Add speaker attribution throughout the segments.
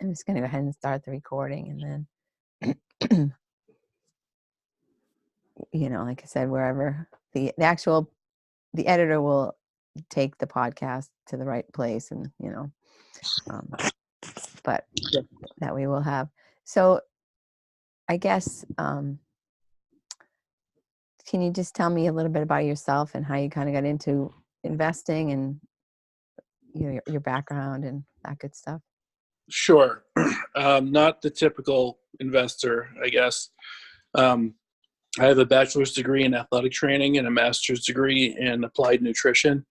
Speaker 1: I'm just going to go ahead and start the recording, and then, like I said, wherever the editor will take the podcast to the right place, and but that we will have. So I guess, can you just tell me a little bit about yourself and how you kind of got into investing and your background and that good stuff?
Speaker 2: Sure. Not the typical investor, I guess. I have a bachelor's degree in athletic training and a master's degree in applied nutrition.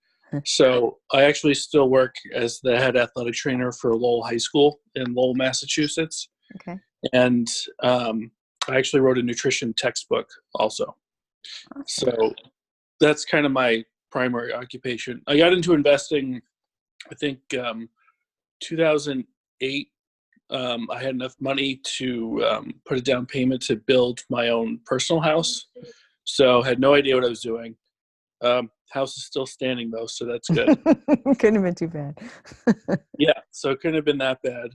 Speaker 2: So I actually still work as the head athletic trainer for Lowell High School in Lowell, Massachusetts.
Speaker 1: Okay.
Speaker 2: And I actually wrote a nutrition textbook also. Awesome. So that's kind of my primary occupation. I got into investing, I think, 2008. I had enough money to put a down payment to build my own personal house. So had no idea what I was doing. House is still standing though, so that's good.
Speaker 1: Couldn't have been too bad.
Speaker 2: Yeah, so it couldn't have been that bad.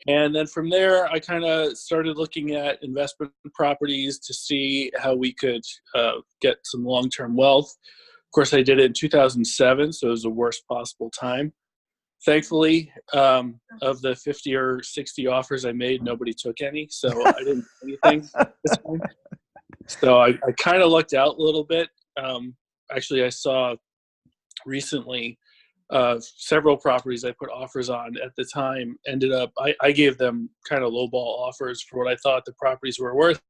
Speaker 2: And then from there, I kind of started looking at investment properties to see how we could get some long-term wealth. Of course, I did it in 2007, so it was the worst possible time. Thankfully, of the 50 or 60 offers I made, nobody took any, so I didn't do anything this time. So I kind of lucked out a little bit. Actually, I saw recently several properties I put offers on at the time ended up, I gave them kind of lowball offers for what I thought the properties were worth,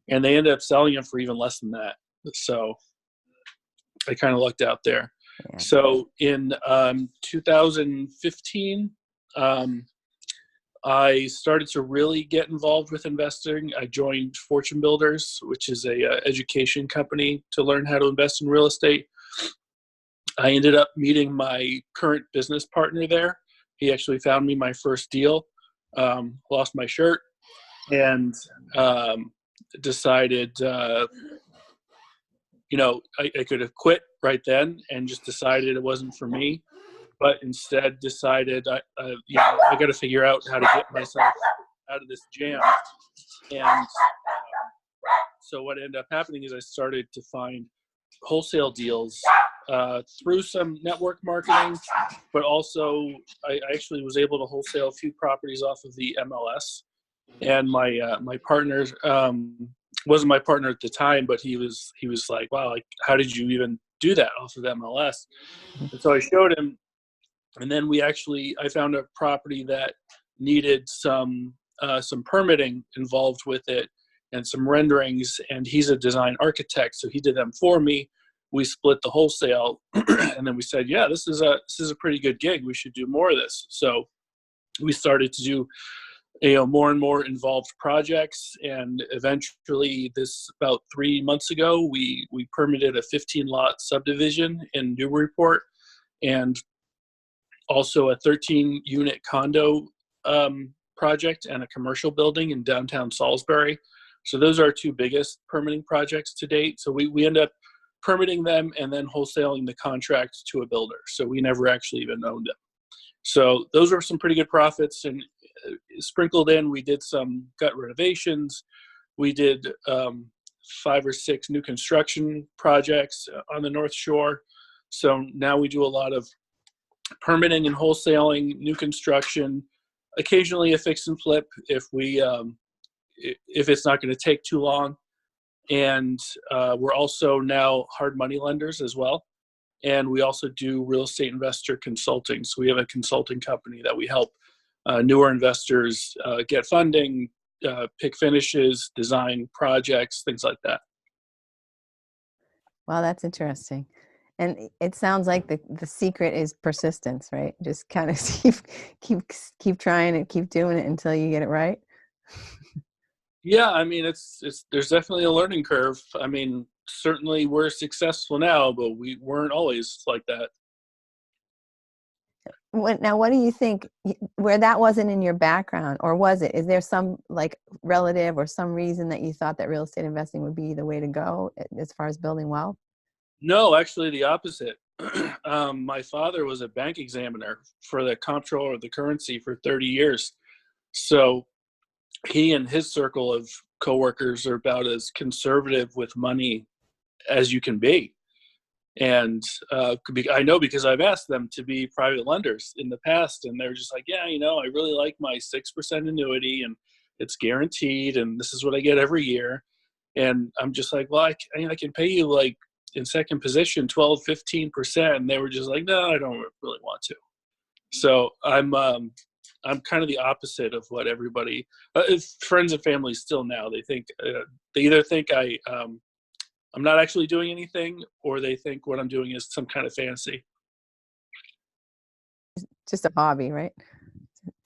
Speaker 2: and they ended up selling them for even less than that. So I kind of lucked out there. Yeah. So in 2015, I started to really get involved with investing. I joined Fortune Builders, which is a education company to learn how to invest in real estate. I ended up meeting my current business partner there. He actually found me my first deal, lost my shirt, and decided, I could have quit right then and just decided it wasn't for me, but instead decided I got to figure out how to get myself out of this jam. And so what ended up happening is I started to find wholesale deals through some network marketing, but also I actually was able to wholesale a few properties off of the MLS. And my partner wasn't my partner at the time, but he was like, wow, like, how did you even do that off of MLS? And so I showed him, and then I found a property that needed some permitting involved with it and some renderings, and he's a design architect, so he did them for me. We split the wholesale, and then we said, yeah, this is a pretty good gig. We should do more of this. So we started to do more and more involved projects, and eventually, about 3 months ago, we permitted a 15-lot subdivision in Newburyport, and also a 13-unit condo project and a commercial building in downtown Salisbury. So those are our two biggest permitting projects to date. So we end up permitting them and then wholesaling the contract to a builder. So we never actually even owned them. So those were some pretty good profits, and sprinkled in, we did some gut renovations. We did 5 or 6 new construction projects on the North Shore. So now we do a lot of permitting and wholesaling, new construction, occasionally a fix and flip if it's not going to take too long. And we're also now hard money lenders as well. And we also do real estate investor consulting. So we have a consulting company that we help newer investors get funding, pick finishes, design projects, things like that.
Speaker 1: Wow, that's interesting. And it sounds like the secret is persistence, right? Just kind of keep trying it, keep doing it until you get it right.
Speaker 2: Yeah, I mean, there's definitely a learning curve. I mean, certainly we're successful now, but we weren't always like that.
Speaker 1: Now, what do you think, where that wasn't in your background, or was it? Is there some like relative or some reason that you thought that real estate investing would be the way to go as far as building wealth?
Speaker 2: No, actually the opposite. My father was a bank examiner for the comptroller of the currency for 30 years. So he and his circle of coworkers are about as conservative with money as you can be. And I know because I've asked them to be private lenders in the past, and they're just like, yeah, I really like my 6% annuity, and it's guaranteed, and this is what I get every year. And I'm just like, well, I can pay you like in second position 12, 15%. And they were just like, no, I don't really want to. So I'm kind of the opposite of what everybody, friends and family still now, they either think I'm not actually doing anything, or they think what I'm doing is some kind of fantasy.
Speaker 1: Just a hobby, right?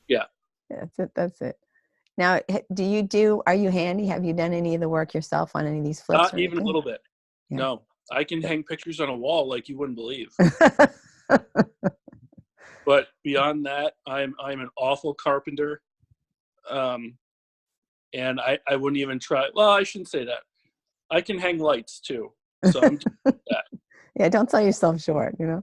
Speaker 2: Yeah.
Speaker 1: Yeah, that's it. Now, are you handy? Have you done any of the work yourself on any of these flips
Speaker 2: Not
Speaker 1: or
Speaker 2: even a
Speaker 1: anything?
Speaker 2: little bit.
Speaker 1: Yeah.
Speaker 2: No, I can hang pictures on a wall like you wouldn't believe. But beyond that, I'm an awful carpenter. And I wouldn't even try. Well, I shouldn't say that. I can hang lights too. So I'm doing that.
Speaker 1: Yeah, don't sell yourself short,
Speaker 2: Yeah.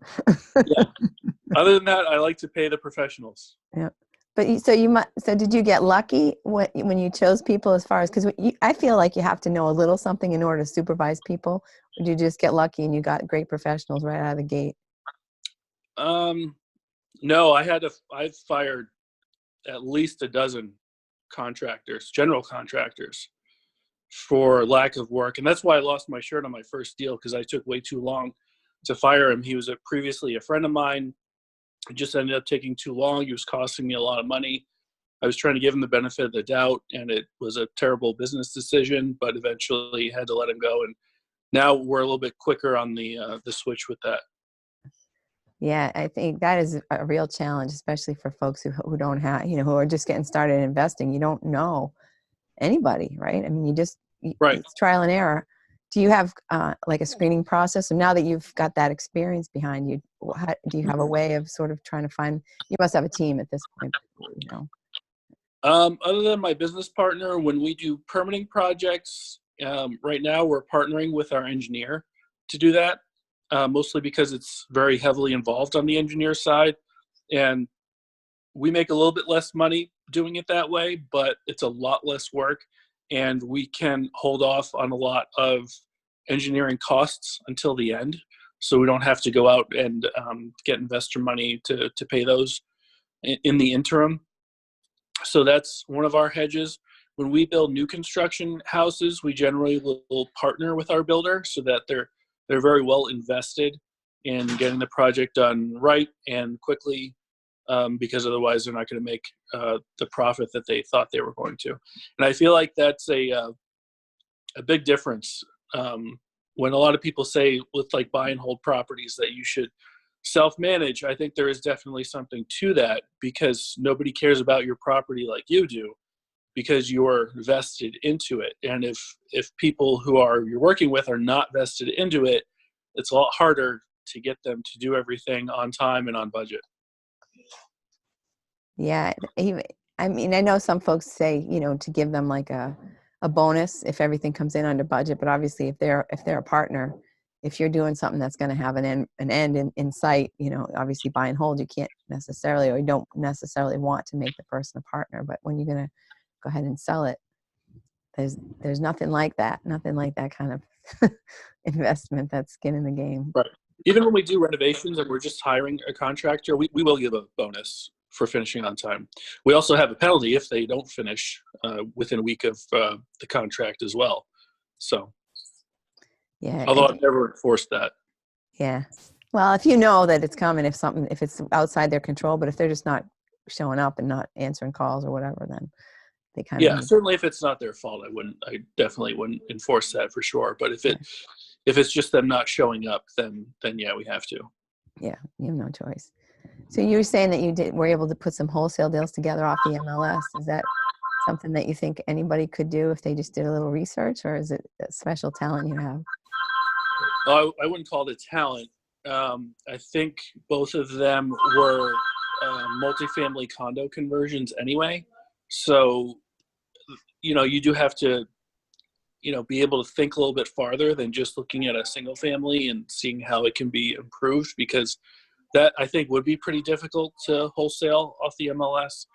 Speaker 2: Other than that, I like to pay the professionals.
Speaker 1: Yeah. But so did you get lucky when you chose people, as far as, because I feel like you have to know a little something in order to supervise people? Or did you just get lucky and you got great professionals right out of the gate?
Speaker 2: No, I've fired at least a dozen contractors, general contractors, for lack of work. And that's why I lost my shirt on my first deal, because I took way too long to fire him. He was previously a friend of mine. It just ended up taking too long. He was costing me a lot of money. I was trying to give him the benefit of the doubt, and it was a terrible business decision, but eventually had to let him go. And now we're a little bit quicker on the switch with that.
Speaker 1: Yeah, I think that is a real challenge, especially for folks who don't have, who are just getting started investing. You don't know anybody, right? I mean,
Speaker 2: Right.
Speaker 1: it's trial and error. Do you have like a screening process? And now that you've got that experience behind you, do you have a way of sort of trying to find? You must have a team at this point,
Speaker 2: Other than my business partner, when we do permitting projects, right now we're partnering with our engineer to do that, mostly because it's very heavily involved on the engineer side. And we make a little bit less money doing it that way, but it's a lot less work. And we can hold off on a lot of engineering costs until the end. So we don't have to go out and get investor money to pay those in the interim. So that's one of our hedges. When we build new construction houses, we generally will partner with our builder so that they're very well invested in getting the project done right and quickly, because otherwise they're not going to make the profit that they thought they were going to. And I feel like that's a big difference. When a lot of people say with like buy and hold properties that you should self-manage, I think there is definitely something to that, because nobody cares about your property like you do, because you're vested into it. And if people who you're working with are not vested into it, it's a lot harder to get them to do everything on time and on budget.
Speaker 1: Yeah, I mean, I know some folks say, to give them like a bonus if everything comes in under budget, but obviously if they're a partner, if you're doing something that's going to have an end in sight, obviously buy and hold, you can't necessarily, or you don't necessarily want to make the person a partner. But when you're going to go ahead and sell it, there's nothing like that kind of investment, that's skin in the game.
Speaker 2: Right. Even when we do renovations and we're just hiring a contractor, we will give a bonus for finishing on time. We also have a penalty if they don't finish within a week of the contract as well. So,
Speaker 1: yeah,
Speaker 2: although I've never enforced that.
Speaker 1: Yeah. Well, if you know that it's coming, if it's outside their control, but if they're just not showing up and not answering calls or whatever, then they kind of.
Speaker 2: Yeah, certainly if it's not their fault, I definitely wouldn't enforce that for sure. But if it's just them not showing up, then yeah, we have to.
Speaker 1: Yeah, you have no choice. So you were saying that were able to put some wholesale deals together off the MLS. Is that something that you think anybody could do if they just did a little research, or is it a special talent you have?
Speaker 2: I wouldn't call it talent. I think both of them were multifamily condo conversions anyway. So, you do have to, be able to think a little bit farther than just looking at a single family and seeing how it can be improved, because that I think would be pretty difficult to wholesale off the MLS.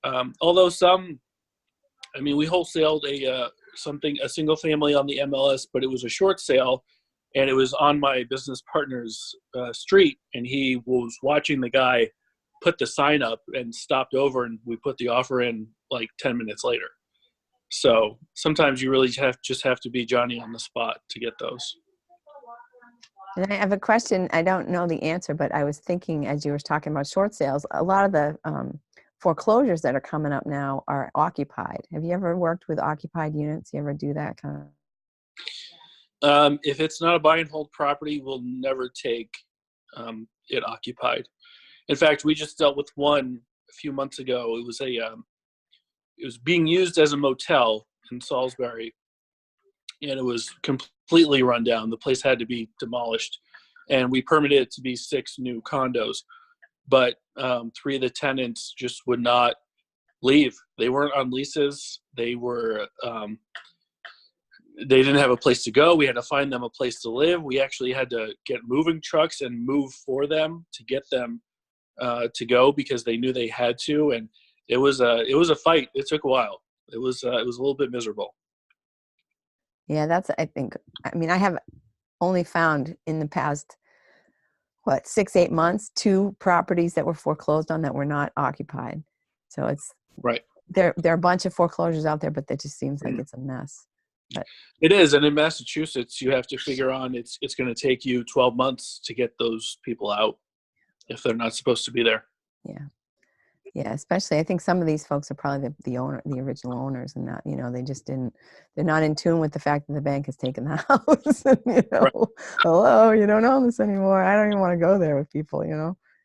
Speaker 2: Although some, I mean, we wholesaled a single family on the MLS, but it was a short sale, and it was on my business partner's street, and he was watching the guy put the sign up and stopped over, and we put the offer in like 10 minutes later. So sometimes you really just have to be Johnny on the spot to get those.
Speaker 1: And I have a question. I don't know the answer, but I was thinking as you were talking about short sales, a lot of the foreclosures that are coming up now are occupied. Have you ever worked with occupied units? You ever do that kind of?
Speaker 2: If it's not a buy and hold property, we'll never take it occupied. In fact, we just dealt with one a few months ago. It was being used as a motel in Salisbury, and it was completely run down. The place had to be demolished, and we permitted it to be 6 new condos. But 3 of the tenants just would not leave. They weren't on leases. They didn't have a place to go. We had to find them a place to live. We actually had to get moving trucks and move for them to get them to go because they knew they had to. And it was a fight. It took a while. It was a little bit miserable.
Speaker 1: Yeah, I mean, I have only found in the past, 6-8 months, 2 properties that were foreclosed on that were not occupied. So it's
Speaker 2: right.
Speaker 1: There are a bunch of foreclosures out there, but that just seems like it's a mess. But
Speaker 2: it is, and in Massachusetts, you have to figure on it's going to take you 12 months to get those people out if they're not supposed to be there.
Speaker 1: Yeah, especially I think some of these folks are probably the original owners, and not, they're not in tune with the fact that the bank has taken the house. And,
Speaker 2: Right.
Speaker 1: Hello, you don't own this anymore. I don't even want to go there with people.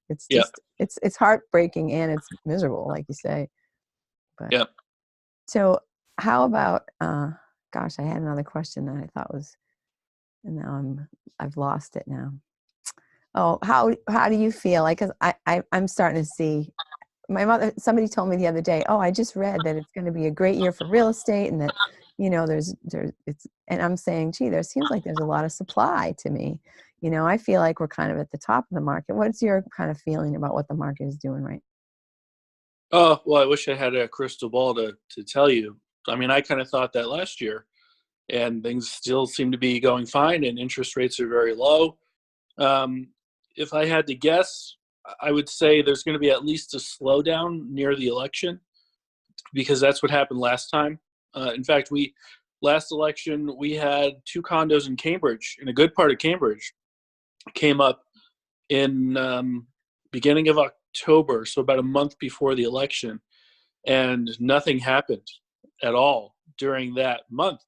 Speaker 1: It's just it's heartbreaking and it's miserable, like you say. But
Speaker 2: yeah.
Speaker 1: So how about gosh, I had another question that I thought was, and now I've lost it now. Oh, how do you feel? Like, 'cause I'm starting to see. Somebody told me the other day, oh, I just read that it's going to be a great year for real estate, and that, and I'm saying, gee, there seems like there's a lot of supply to me. I feel like we're kind of at the top of the market. What's your kind of feeling about what the market is doing right now?
Speaker 2: Oh, well, I wish I had a crystal ball to tell you. I mean, I kind of thought that last year, and things still seem to be going fine, and interest rates are very low. If I had to guess, I would say there's going to be at least a slowdown near the election, because that's what happened last time. In fact, last election, we had 2 condos in Cambridge, in a good part of Cambridge, came up in beginning of October, so about a month before the election, and nothing happened at all during that month.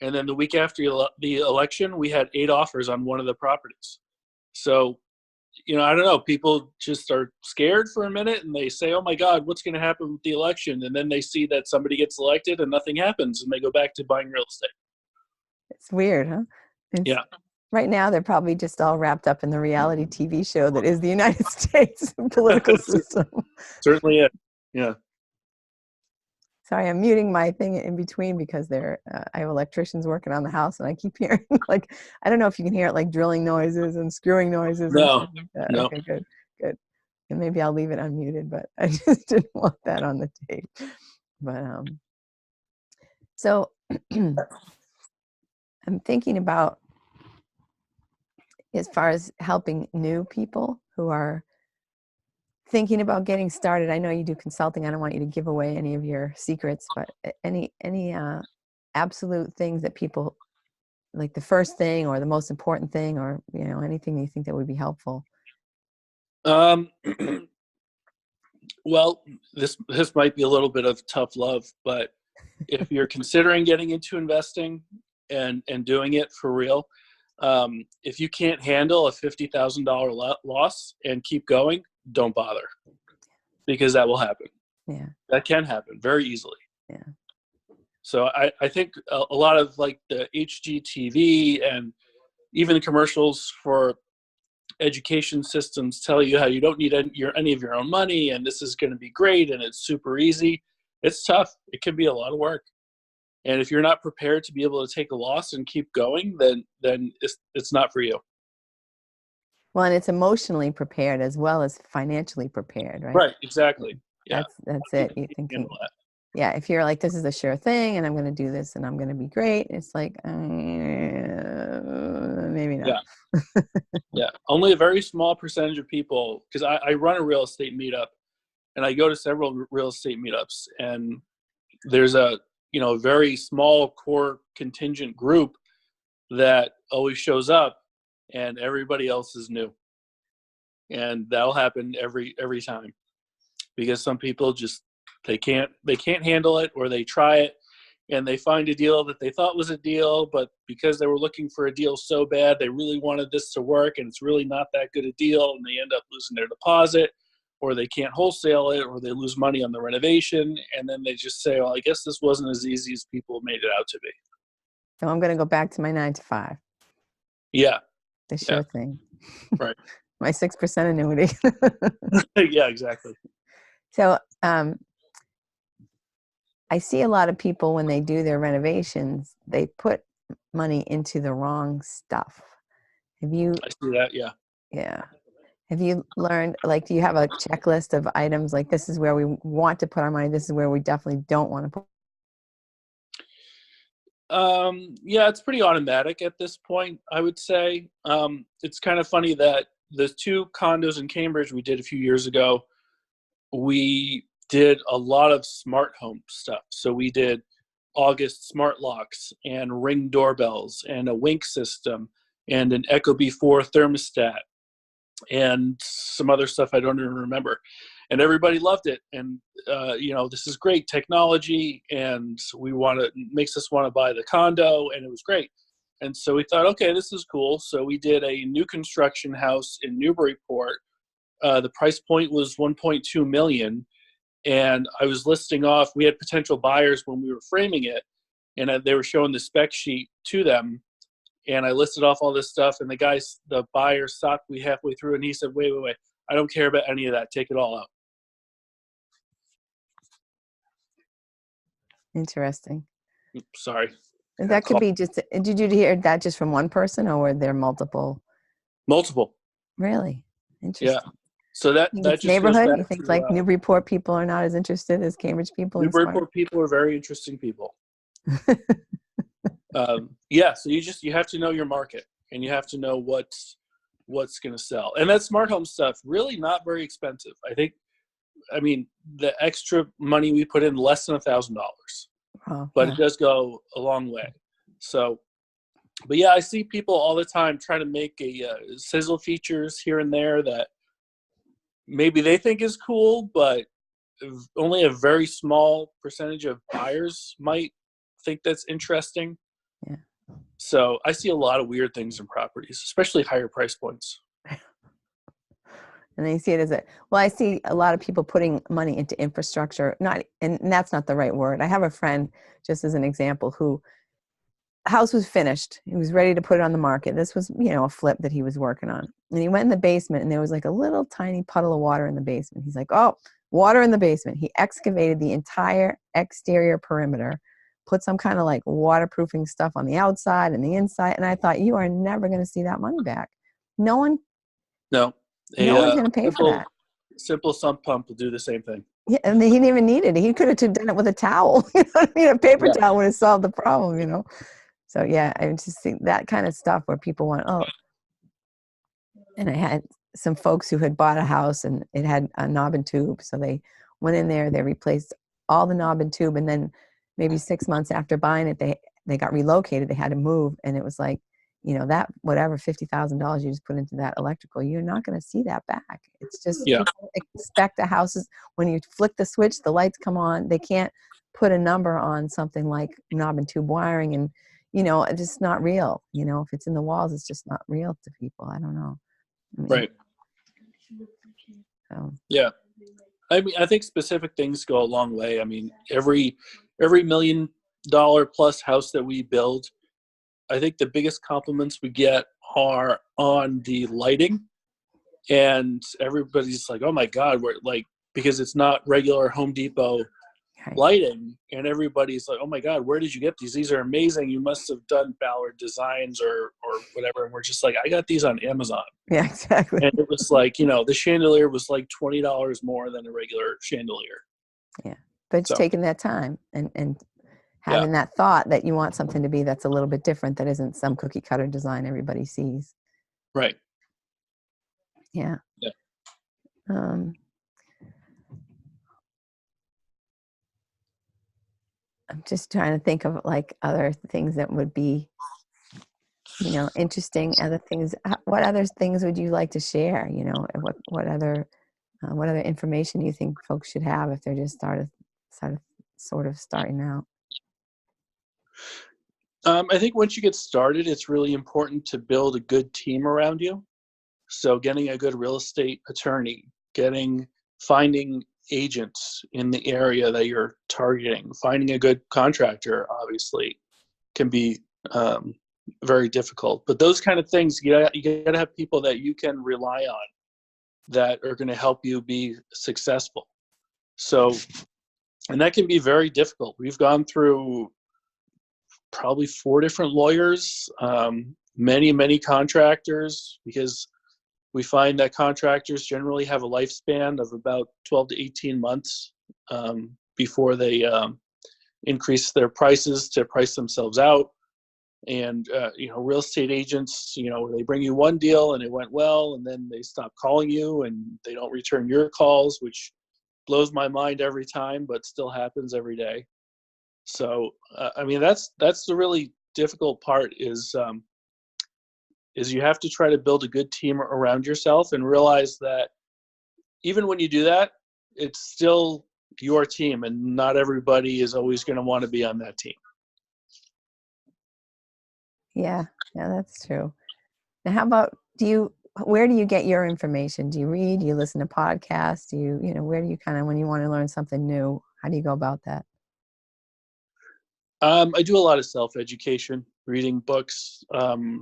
Speaker 2: And then the week after the election, we had 8 offers on one of the properties. So, I don't know. People just are scared for a minute, and they say, oh, my God, what's going to happen with the election? And then they see that somebody gets elected and nothing happens, and they go back to buying real estate.
Speaker 1: It's weird, huh?
Speaker 2: Yeah.
Speaker 1: Right now, they're probably just all wrapped up in the reality TV show that is the United States political system.
Speaker 2: Certainly is. Yeah.
Speaker 1: Sorry, I'm muting my thing in between because I have electricians working on the house, and I keep hearing, like, I don't know if you can hear it, like drilling noises and screwing noises.
Speaker 2: No.
Speaker 1: And like that.
Speaker 2: No.
Speaker 1: Okay, good. And maybe I'll leave it unmuted, but I just didn't want that on the tape. But so I'm thinking about, as far as helping new people who are thinking about getting started. I know you do consulting. I don't want you to give away any of your secrets, but any absolute things that people, like the first thing or the most important thing, or anything you think that would be helpful.
Speaker 2: Well, this might be a little bit of tough love, but if you're considering getting into investing and doing it for real, if you can't handle a $50,000 loss and keep going, don't bother, because that will happen.
Speaker 1: Yeah,
Speaker 2: that can happen very easily.
Speaker 1: Yeah.
Speaker 2: So I think a lot of like the HGTV and even the commercials for education systems tell you how you don't need any of your own money, and this is going to be great, and it's super easy. It's tough. It can be a lot of work. And if you're not prepared to be able to take a loss and keep going, then it's not for you.
Speaker 1: Well, and it's emotionally prepared as well as financially prepared, right?
Speaker 2: Right, exactly. Yeah.
Speaker 1: That's it. You're thinking,
Speaker 2: Handle that.
Speaker 1: yeah, if you're like, this is a sure thing and I'm going to do this and I'm going to be great, it's like, maybe not.
Speaker 2: Yeah. Yeah. Only a very small percentage of people, because I run a real estate meetup and I go to several real estate meetups, and there's a, very small core contingent group that always shows up and everybody else is new. And that'll happen every time, because some people just, they can't handle it, or they try it and they find a deal that they thought was a deal, but because they were looking for a deal so bad, they really wanted this to work and it's really not that good a deal, and they end up losing their deposit, or they can't wholesale it, or they lose money on the renovation, and then they just say, well, I guess this wasn't as easy as people made it out to be.
Speaker 1: So I'm going to go back to my 9 to 5.
Speaker 2: Yeah.
Speaker 1: The sure thing.
Speaker 2: Right.
Speaker 1: My 6% annuity.
Speaker 2: Yeah, exactly.
Speaker 1: So I see a lot of people when they do their renovations, they put money into the wrong stuff. Have you?
Speaker 2: I see that. Yeah.
Speaker 1: Yeah. Have you learned, like, do you have a checklist of items, like, this is where we want to put our money, this is where we definitely don't want to put?
Speaker 2: Yeah, it's pretty automatic at this point, I would say. It's kind of funny that the 2 condos in Cambridge we did a few years ago, we did a lot of smart home stuff. So we did August smart locks and Ring doorbells and a Wink system and an Ecobee 4 thermostat and some other stuff I don't even remember. And everybody loved it. And, this is great technology, and makes us want to buy the condo, and it was great. And so we thought, okay, this is cool. So we did a new construction house in Newburyport. The price point was 1.2 million. And I was listing off, we had potential buyers when we were framing it, and they were showing the spec sheet to them. And I listed off all this stuff, and the buyer stopped me halfway through, and he said, wait, I don't care about any of that. Take it all out.
Speaker 1: Interesting.
Speaker 2: Sorry.
Speaker 1: That could be just, did you hear that just from one person, or were there multiple?
Speaker 2: Multiple.
Speaker 1: Really? Interesting.
Speaker 2: Yeah. So that just
Speaker 1: neighborhood,
Speaker 2: goes back
Speaker 1: you think,
Speaker 2: to,
Speaker 1: like, Newburyport people are not as interested as Cambridge people?
Speaker 2: Newburyport people are very interesting people. Yeah. So you have to know your market, and you have to know what's going to sell. And that smart home stuff, really not very expensive. I mean, the extra money we put in, less than $1,000, but it does go a long way. So, but yeah, I see people all the time trying to make sizzle features here and there that maybe they think is cool, but only a very small percentage of buyers might think that's interesting.
Speaker 1: Yeah.
Speaker 2: So I see a lot of weird things in properties, especially higher price points.
Speaker 1: And they see it I see a lot of people putting money into infrastructure, and that's not the right word. I have a friend, just as an example, who house was finished. He was ready to put it on the market. This was, a flip that he was working on. And he went in the basement, and there was like a little tiny puddle of water in the basement. He's like, oh, water in the basement. He excavated the entire exterior perimeter, put some kind of like waterproofing stuff on the outside and the inside. And I thought, you are never going to see that money back. No one's going to pay for that.
Speaker 2: Simple sump pump will do the same thing.
Speaker 1: Yeah, and he didn't even need it. He could have done it with a towel. You know what I mean? A paper towel would have solved the problem, So yeah, I just think that kind of stuff where people want, and I had some folks who had bought a house and it had a knob and tube. So they went in there, they replaced all the knob and tube. And then maybe 6 months after buying it, they got relocated. They had to move. And it was like, that whatever $50,000 you just put into that electrical, you're not going to see that back. It's just, people expect the houses, when you flick the switch, the lights come on. They can't put a number on something like knob and tube wiring, and it's just not real. If it's in the walls, it's just not real to people. I don't know.
Speaker 2: Right.
Speaker 1: So.
Speaker 2: Yeah. I mean, I think specific things go a long way. I mean, every $1 million plus house that we build, I think the biggest compliments we get are on the lighting, and everybody's like, oh my God, we're like, because it's not regular Home Depot
Speaker 1: Right.
Speaker 2: lighting, and everybody's like, oh my God, where did you get these? These are amazing. You must have done Ballard Designs or whatever. And we're just like, I got these on Amazon.
Speaker 1: Yeah, exactly.
Speaker 2: And it was like, the chandelier was like $20 more than a regular chandelier.
Speaker 1: Yeah. But it's
Speaker 2: So,
Speaker 1: taking that time and
Speaker 2: yeah,
Speaker 1: having that thought that you want something to be that's a little bit different, that isn't some cookie cutter design everybody sees.
Speaker 2: right.
Speaker 1: Yeah.
Speaker 2: Yeah.
Speaker 1: Um, I'm just trying to think of like other things that would be, interesting. Other things. What other things would you like to share? And what other information do you think folks should have if they're just sort of starting out?
Speaker 2: I think once you get started, it's really important to build a good team around you. So getting a good real estate attorney, finding agents in the area that you're targeting, finding a good contractor, obviously, can be very difficult. But those kind of things, you got to have people that you can rely on that are going to help you be successful. So, and that can be very difficult. We've gone through probably 4 different lawyers, many contractors, because we find that contractors generally have a lifespan of about 12 to 18 months before they increase their prices to price themselves out. And, real estate agents, they bring you one deal and it went well, and then they stop calling you and they don't return your calls, which blows my mind every time, but still happens every day. So, that's the really difficult part is you have to try to build a good team around yourself and realize that even when you do that, it's still your team and not everybody is always going to want to be on that team.
Speaker 1: Yeah, that's true. Now, how about, where do you get your information? Do you read? Do you listen to podcasts? Where do you when you want to learn something new, how do you go about that?
Speaker 2: I do a lot of self-education, reading books,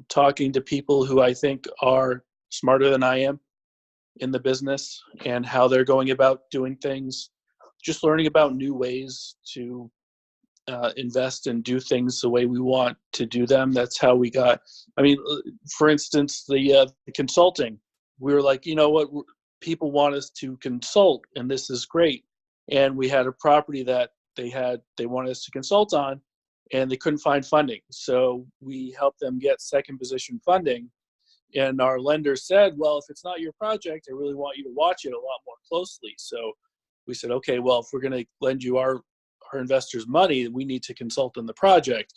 Speaker 2: talking to people who I think are smarter than I am in the business and how they're going about doing things, just learning about new ways to invest and do things the way we want to do them. That's how we got, for instance, the consulting. We were like, what, people want us to consult and this is great. And we had a property that they wanted us to consult on and they couldn't find funding. So we helped them get second position funding. And our lender said, well, if it's not your project, I really want you to watch it a lot more closely. So we said, okay, well, if we're going to lend you our investors' money, we need to consult on the project.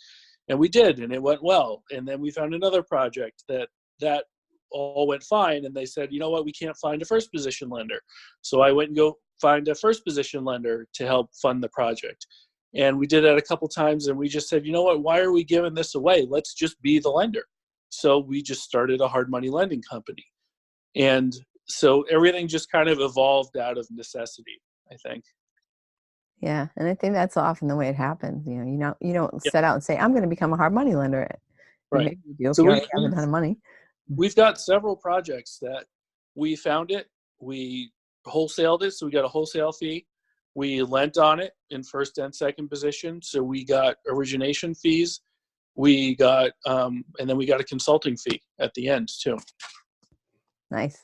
Speaker 2: And we did, and it went well. And then we found another project that all went fine. And they said, you know what, we can't find a first position lender. So I went and go find a first position lender to help fund the project. And we did that a couple times, and we just said, you know what, why are we giving this away? Let's just be the lender. So we just started a hard money lending company. And so everything just kind of evolved out of necessity, I think.
Speaker 1: Yeah, and I think that's often the way it happens. You don't
Speaker 2: Yeah,
Speaker 1: set out and say, I'm going to become a hard money lender.
Speaker 2: right.
Speaker 1: Maybe you do if
Speaker 2: So
Speaker 1: you already have a ton of money.
Speaker 2: we've got several projects that we found it, we wholesaled it, so we got a wholesale fee. We lent on it in first and second position, so we got origination fees. We got, and then we got a consulting fee at the end too.
Speaker 1: Nice.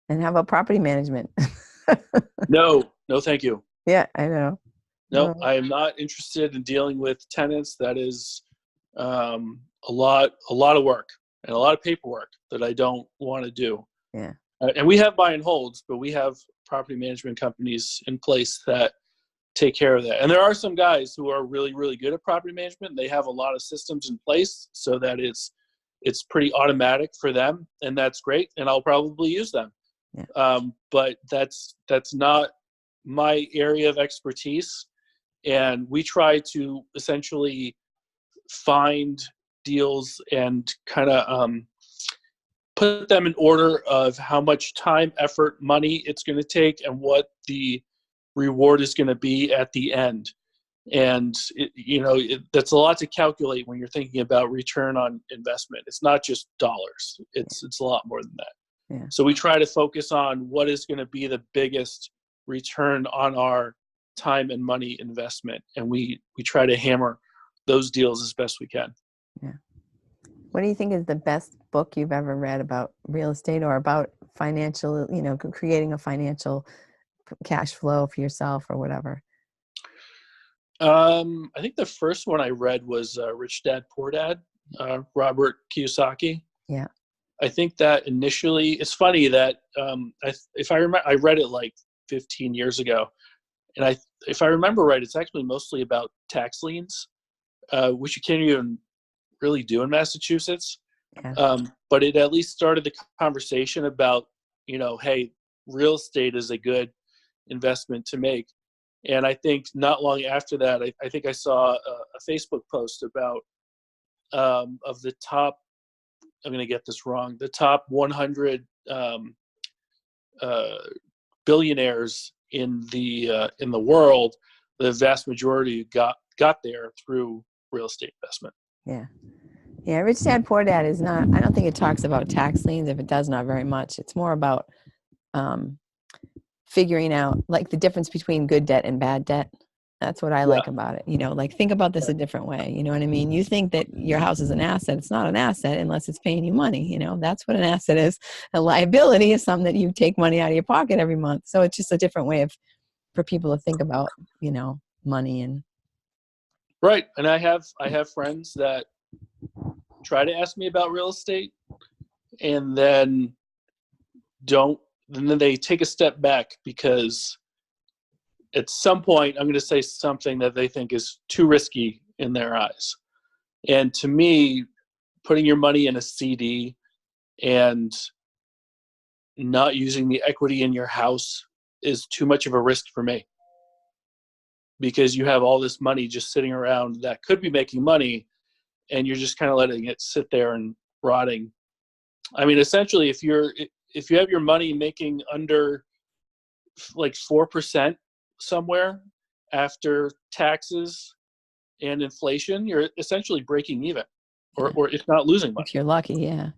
Speaker 1: And how about property management?
Speaker 2: No, thank you.
Speaker 1: Yeah, I know.
Speaker 2: No, I am not interested in dealing with tenants. That is a lot of work and a lot of paperwork that I don't want to do.
Speaker 1: Yeah.
Speaker 2: And we have buy and holds, but we have property management companies in place that take care of that. And there are some guys who are really, really good at property management. They have a lot of systems in place so that it's pretty automatic for them, and that's great. And I'll probably use them.
Speaker 1: Yeah.
Speaker 2: But that's not my area of expertise. And we try to essentially find deals and kind of put them in order of how much time, effort, money it's going to take and what the reward is going to be at the end. And that's a lot to calculate when you're thinking about return on investment. It's not just dollars. It's a lot more than that.
Speaker 1: Yeah.
Speaker 2: So we try to focus on what is going to be the biggest return on our time and money investment, and we try to hammer those deals as best we can.
Speaker 1: Yeah. What do you think is the best book you've ever read about real estate or about financial, creating a financial cash flow for yourself or whatever?
Speaker 2: I think the first one I read was Rich Dad Poor Dad, Robert Kiyosaki.
Speaker 1: Yeah.
Speaker 2: I think that initially, it's funny that if I remember, I read it like 15 years ago, and if I remember right, it's actually mostly about tax liens, which you can't even really do in Massachusetts.
Speaker 1: Yeah.
Speaker 2: But it at least started the conversation about, hey, real estate is a good investment to make. And I think not long after that, I think I saw a Facebook post about of the top, I'm going to get this wrong, the top 100 billionaires in the world. The vast majority got there through real estate investment.
Speaker 1: Yeah. Yeah. Rich Dad Poor Dad is not, I don't think it talks about tax liens. If it does, not very much. It's more about figuring out like the difference between good debt and bad debt. That's what I like about it. Like think about this a different way. You know what I mean? You think that your house is an asset. It's not an asset unless it's paying you money. That's what an asset is. A liability is something that you take money out of your pocket every month. So it's just a different way for people to think about, money and.
Speaker 2: Right. And I have friends that try to ask me about real estate and then they take a step back because at some point I'm going to say something that they think is too risky in their eyes. And to me, putting your money in a CD and not using the equity in your house is too much of a risk for me, because you have all this money just sitting around that could be making money and you're just kind of letting it sit there and rotting. I mean, essentially, if you have your money making under like 4% somewhere after taxes and inflation, you're essentially breaking even, or if not losing money.
Speaker 1: If you're lucky, yeah.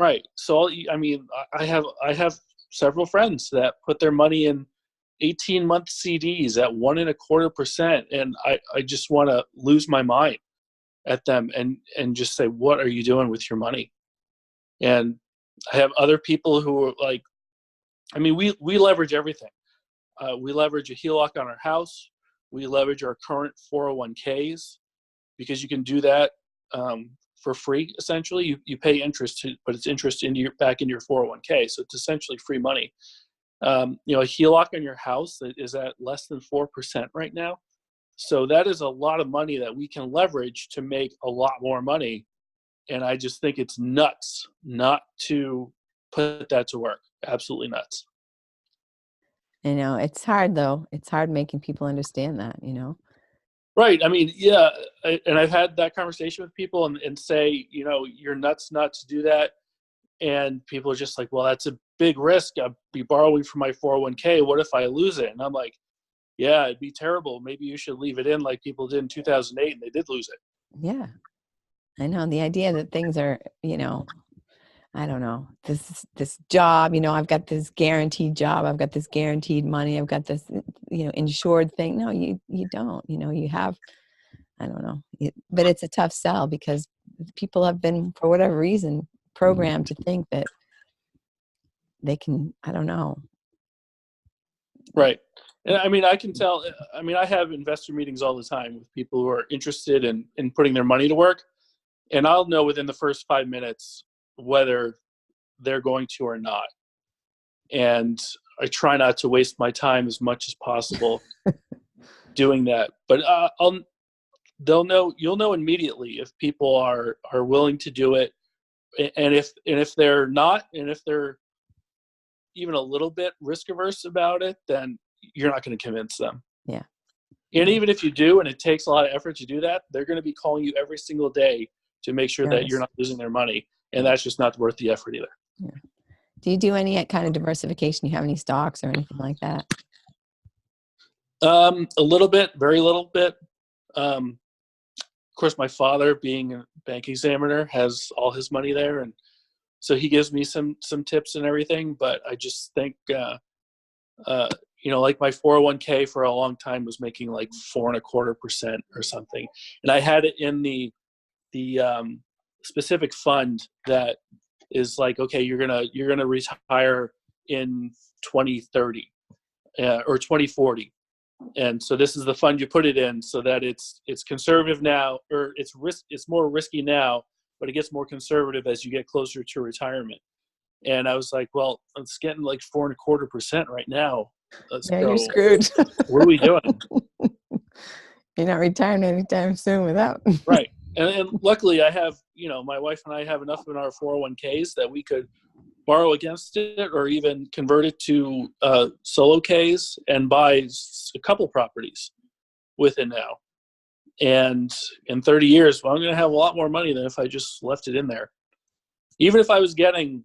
Speaker 2: Right. So, I mean, I have several friends that put their money in 18-month CDs at 1.25%, and I just want to lose my mind at them and just say, what are you doing with your money? And I have other people who are like, I mean, we leverage everything. We leverage a HELOC on our house. We leverage our current 401ks because you can do that for free. Essentially, you pay interest, but it's interest back into your 401k, so it's essentially free money. A HELOC on your house that is at less than 4% right now. So that is a lot of money that we can leverage to make a lot more money. And I just think it's nuts not to put that to work. Absolutely nuts.
Speaker 1: It's hard though. It's hard making people understand that,
Speaker 2: Right. I mean, yeah. And I've had that conversation with people and say, you're nuts not to do that. And people are just like, well, that's a big risk. I'll be borrowing from my 401k. What if I lose it? And I'm like, yeah, it'd be terrible. Maybe you should leave it in like people did in 2008 and they did lose it.
Speaker 1: Yeah. I know. The idea that things are, I don't know, this job, I've got this guaranteed job. I've got this guaranteed money. I've got this, insured thing. No, you don't, you have, I don't know, but it's a tough sell because people have been, for whatever reason, programmed to think that they can, I don't know.
Speaker 2: Right. And I mean, I can tell, I have investor meetings all the time with people who are interested in putting their money to work. And I'll know within the first 5 minutes whether they're going to or not. And I try not to waste my time as much as possible doing that. But you'll know immediately if people are willing to do it. And if they're not, and if they're even a little bit risk averse about it, then you're not going to convince them.
Speaker 1: Yeah.
Speaker 2: And even if you do, and it takes a lot of effort to do that, they're going to be calling you every single day to make sure that you're not losing their money. And that's just not worth the effort either.
Speaker 1: Yeah. Do you do any kind of diversification? You have any stocks or anything like that?
Speaker 2: A little bit, very little bit. Of course, my father, being a bank examiner, has all his money there. And so he gives me some tips and everything. But I just think, like my 401k for a long time was making like 4.25% or something. And I had it in the specific fund that is like, okay, you're gonna retire in 2030 or 2040, and so this is the fund you put it in, so that it's conservative now, or it's more risky now, but it gets more conservative as you get closer to retirement. And I was like, well, it's getting like 4.25% right now. Let's
Speaker 1: Yeah,
Speaker 2: go.
Speaker 1: you're screwed.
Speaker 2: What are we doing?
Speaker 1: You're not retiring anytime soon without.
Speaker 2: Right. And luckily I have, my wife and I have enough in our 401ks that we could borrow against it, or even convert it to solo Ks and buy a couple properties with it now. And in 30 years, well, I'm going to have a lot more money than if I just left it in there. Even if I was getting,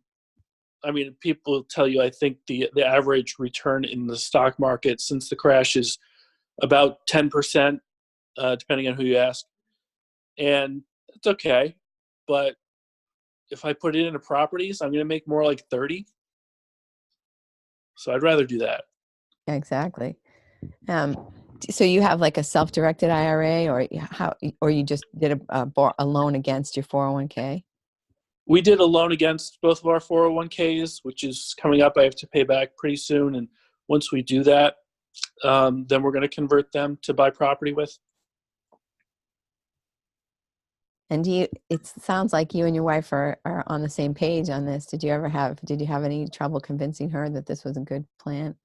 Speaker 2: people tell you, I think the average return in the stock market since the crash is about 10%, depending on who you ask. And it's okay. But if I put it into properties, I'm going to make more like 30. So I'd rather do that.
Speaker 1: Exactly. So you have like a self-directed IRA, or you just did a loan against your 401k?
Speaker 2: We did a loan against both of our 401ks, which is coming up. I have to pay back pretty soon. And once we do that, then we're going to convert them to buy property with.
Speaker 1: And it sounds like you and your wife are on the same page on this. Did you have any trouble convincing her that this was a good plan?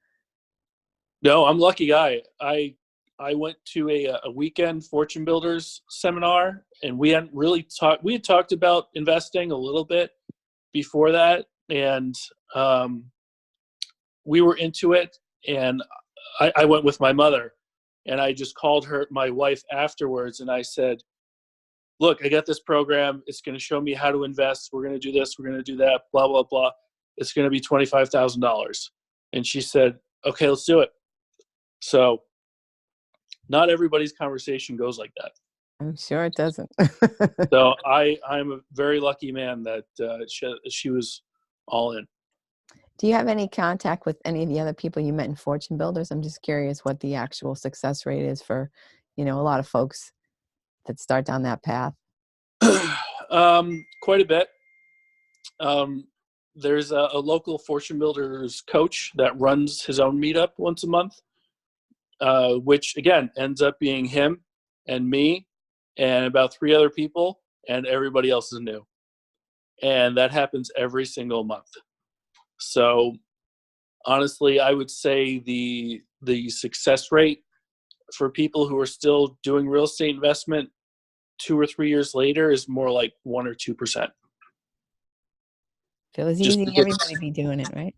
Speaker 2: No, I'm a lucky guy. I went to a weekend Fortune Builders seminar, and we hadn't really talked. We had talked about investing a little bit before that, and we were into it. And I went with my mother, and I just called my wife afterwards, and I said, look, I got this program. It's going to show me how to invest. We're going to do this. We're going to do that, blah, blah, blah. It's going to be $25,000. And she said, okay, let's do it. So not everybody's conversation goes like that.
Speaker 1: I'm sure it doesn't.
Speaker 2: So I'm a very lucky man that she was all in.
Speaker 1: Do you have any contact with any of the other people you met in Fortune Builders? I'm just curious what the actual success rate is for, a lot of folks that start down that path.
Speaker 2: Quite a bit. There's a local Fortune Builders coach that runs his own meetup once a month, which again ends up being him and me and about 3 other people, and everybody else is new. And that happens every single month. So honestly, I would say the success rate for people who are still doing real estate investment 2 or 3 years later is more like 1 or 2%.
Speaker 1: If it was easy, everybody be doing it, right?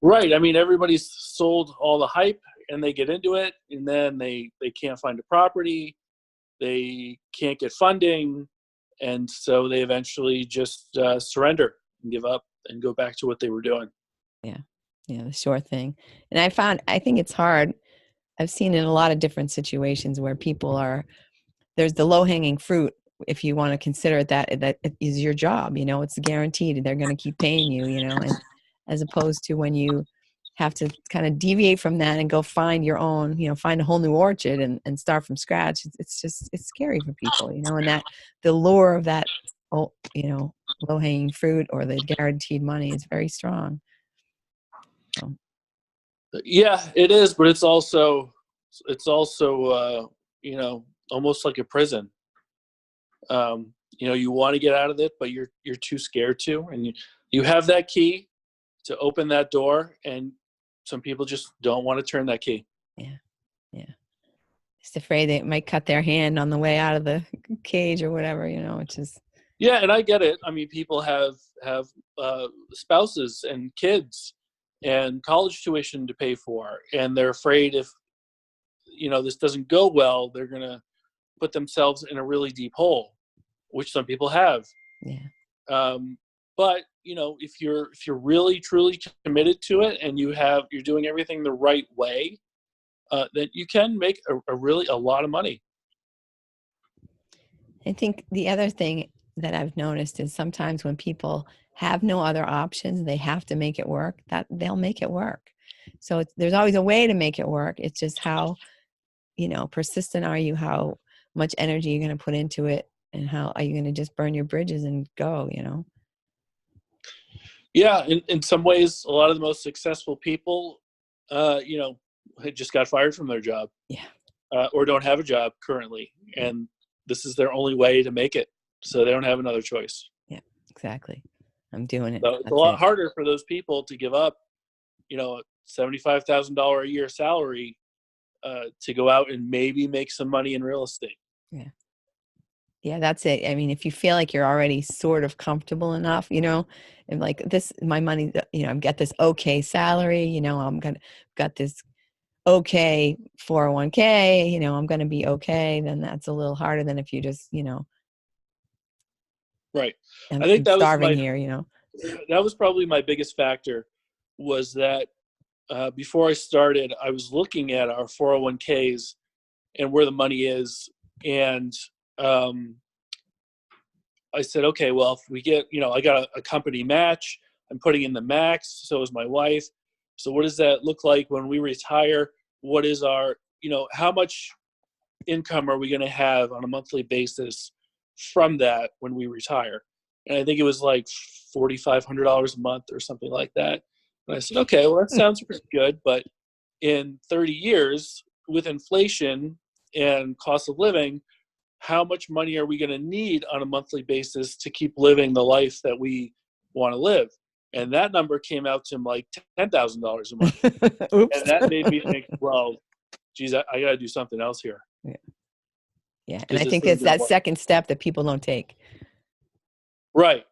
Speaker 2: Right. Everybody's sold all the hype and they get into it, and then they can't find a property. They can't get funding. And so they eventually just surrender and give up and go back to what they were doing.
Speaker 1: Yeah. The sure thing. And I think it's hard. I've seen in a lot of different situations where there's the low-hanging fruit, if you want to consider it that it is your job, it's guaranteed they're going to keep paying you, and as opposed to when you have to kind of deviate from that and go find your own, find a whole new orchard and start from scratch. It's scary for people, and that the lure of that, low-hanging fruit or the guaranteed money is very strong. So.
Speaker 2: Yeah, it is, but it's also almost like a prison. You want to get out of it, but you're too scared to, and you have that key to open that door, and some people just don't want to turn that key.
Speaker 1: Yeah. Just afraid they might cut their hand on the way out of the cage or whatever, which is.
Speaker 2: Yeah, and I get it. People have spouses and kids and college tuition to pay for, and they're afraid if this doesn't go well, they're gonna put themselves in a really deep hole, which some people have.
Speaker 1: Yeah.
Speaker 2: But if you're really truly committed to it and you're doing everything the right way, then you can make a lot of money.
Speaker 1: I think the other thing that I've noticed is sometimes when people have no other options, they have to make it work, that they'll make it work. So there's always a way to make it work. It's just how, persistent are you, how much energy you're going to put into it, and how are you going to just burn your bridges and go,
Speaker 2: Yeah, in some ways, a lot of the most successful people, had just got fired from their job,
Speaker 1: Yeah.
Speaker 2: Or don't have a job currently, and this is their only way to make it. So they don't have another choice.
Speaker 1: Yeah, exactly. I'm doing it.
Speaker 2: So it's a
Speaker 1: That's
Speaker 2: lot
Speaker 1: it.
Speaker 2: harder for those people to give up, a $75,000 a year salary to go out and maybe make some money in real estate.
Speaker 1: Yeah. Yeah, that's it. I mean, if you feel like you're already sort of comfortable enough, and like this, my money, I've got this okay salary, got this okay 401k, I'm going to be okay. Then that's a little harder than if you just,
Speaker 2: Right.
Speaker 1: I'm,
Speaker 2: I think
Speaker 1: I'm starving here,
Speaker 2: that was probably my biggest factor, was that before I started, I was looking at our 401ks and where the money is. And I said, okay, well, if we get, I got a company match, I'm putting in the max, so is my wife. So what does that look like when we retire? What is our, how much income are we going to have on a monthly basis from that when we retire? And I think it was like $4,500 a month or something like that. And I said, okay, well, that sounds pretty good. But in 30 years, with inflation and cost of living, how much money are we going to need on a monthly basis to keep living the life that we want to live? And that number came out to like $10,000 a month.
Speaker 1: Oops.
Speaker 2: And that made me think, well, geez, I got to do something else here.
Speaker 1: Yeah. And I
Speaker 2: This
Speaker 1: think
Speaker 2: isn't
Speaker 1: it's
Speaker 2: gonna
Speaker 1: that
Speaker 2: work.
Speaker 1: second step that people don't take.
Speaker 2: Right.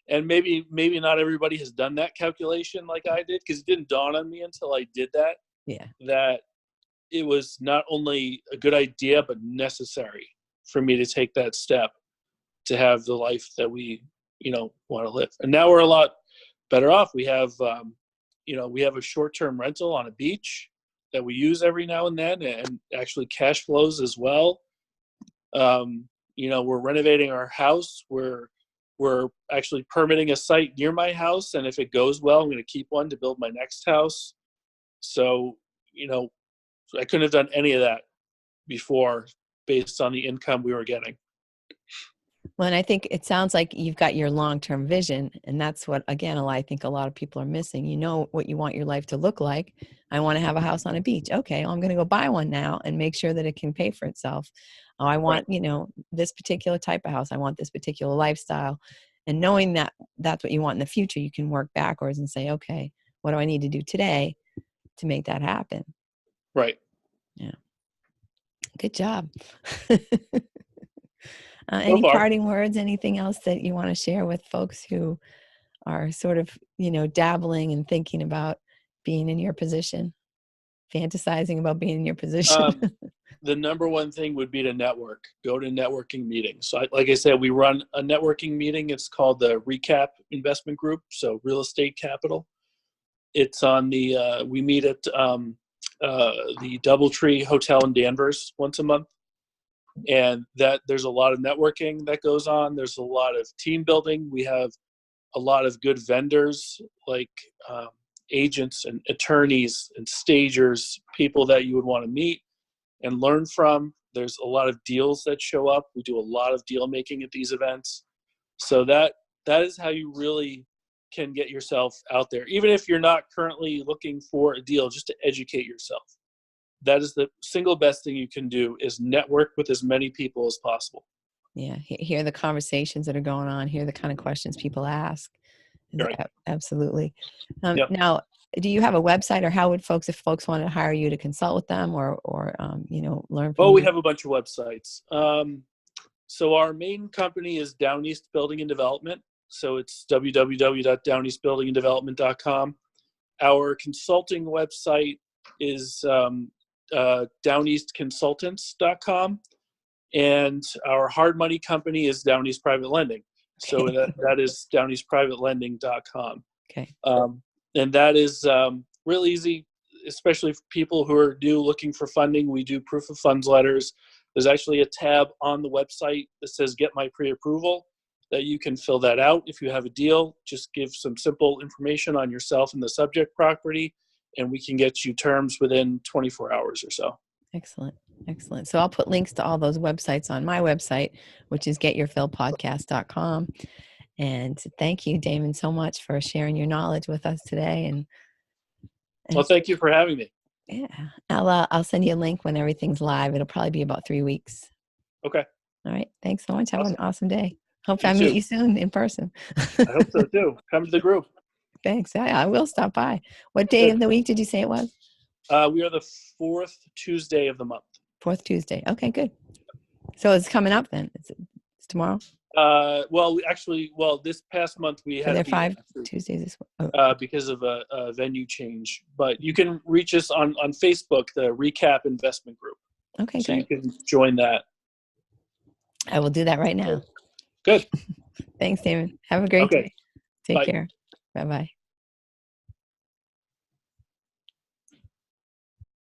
Speaker 2: And maybe not everybody has done that calculation like I did, because it didn't dawn on me until I did that,
Speaker 1: Yeah.
Speaker 2: that it was not only a good idea, but necessary for me to take that step to have the life that we, want to live. And now we're a lot better off. We have, we have a short-term rental on a beach that we use every now and then, and actually cash flows as well. We're renovating our house. We're actually permitting a site near my house, and if it goes well, I'm going to keep one to build my next house. So, I couldn't have done any of that before based on the income we were getting.
Speaker 1: Well, and I think it sounds like you've got your long-term vision, and that's what, again, I think a lot of people are missing. You know what you want your life to look like. I want to have a house on a beach. Okay, well, I'm going to go buy one now and make sure that it can pay for itself. Oh, I want, this particular type of house. I want this particular lifestyle. And knowing that that's what you want in the future, you can work backwards and say, okay, what do I need to do today to make that happen?
Speaker 2: Right.
Speaker 1: Yeah. Good job.
Speaker 2: So
Speaker 1: Any
Speaker 2: far.
Speaker 1: parting words, anything else that you want to share with folks who are sort of, dabbling and thinking about being in your position, fantasizing about being in your position?
Speaker 2: The number one thing would be to network. Go to networking meetings. So like I said, we run a networking meeting. It's called the Recap Investment Group, so Real Estate Capital. It's on we meet at the Doubletree Hotel in Danvers once a month. And that there's a lot of networking that goes on. There's a lot of team building. We have a lot of good vendors, like agents and attorneys and stagers, people that you would want to meet and learn from. There's a lot of deals that show up. We do a lot of deal making at these events. So that is how you really can get yourself out there. Even if you're not currently looking for a deal, just to educate yourself. That is the single best thing you can do, is network with as many people as possible.
Speaker 1: Yeah. Hear the conversations that are going on, hear the kind of questions people ask.
Speaker 2: Right.
Speaker 1: Absolutely.
Speaker 2: Yep.
Speaker 1: Now, do you have a website, or how would folks, if folks want to hire you to consult with them or learn from you?
Speaker 2: We have a bunch of websites. So our main company is Downeast Building and Development. So it's www.downeastbuildinganddevelopment.com. Our consulting website is downeastconsultants.com. And our hard money company is Downeast Private Lending. So that is downeastprivatelending.com.
Speaker 1: Okay.
Speaker 2: And that is real easy, especially for people who are new looking for funding. We do proof of funds letters. There's actually a tab on the website that says get my pre-approval, that you can fill that out. If you have a deal, just give some simple information on yourself and the subject property, and we can get you terms within 24 hours or so.
Speaker 1: Excellent. Excellent. So I'll put links to all those websites on my website, which is getyourfillpodcast.com. And thank you, Damon, so much for sharing your knowledge with us today. And
Speaker 2: Well, thank you for having me.
Speaker 1: yeah, I'll send you a link when everything's live. It'll probably be about 3 weeks.
Speaker 2: Okay.
Speaker 1: All right. Thanks so much. Have
Speaker 2: Awesome.
Speaker 1: an awesome day. Hope
Speaker 2: You
Speaker 1: I
Speaker 2: too.
Speaker 1: meet you soon in person.
Speaker 2: I hope so too. Come to the group.
Speaker 1: Thanks. I will stop by. What day of the week did you say it was?
Speaker 2: We are the 4th Tuesday of the month.
Speaker 1: 4th Tuesday. Okay, good. So it's coming up then. It's tomorrow?
Speaker 2: Well, this past month we
Speaker 1: So
Speaker 2: had
Speaker 1: there
Speaker 2: a
Speaker 1: are 5
Speaker 2: meeting
Speaker 1: Tuesdays this
Speaker 2: because of a venue change. But you can reach us on Facebook, the Recap Investment Group.
Speaker 1: Okay,
Speaker 2: so
Speaker 1: great.
Speaker 2: you can join that.
Speaker 1: I will do that right now.
Speaker 2: Good.
Speaker 1: Thanks, Damon. Have a great day. Take
Speaker 2: Bye.
Speaker 1: care. Bye-bye.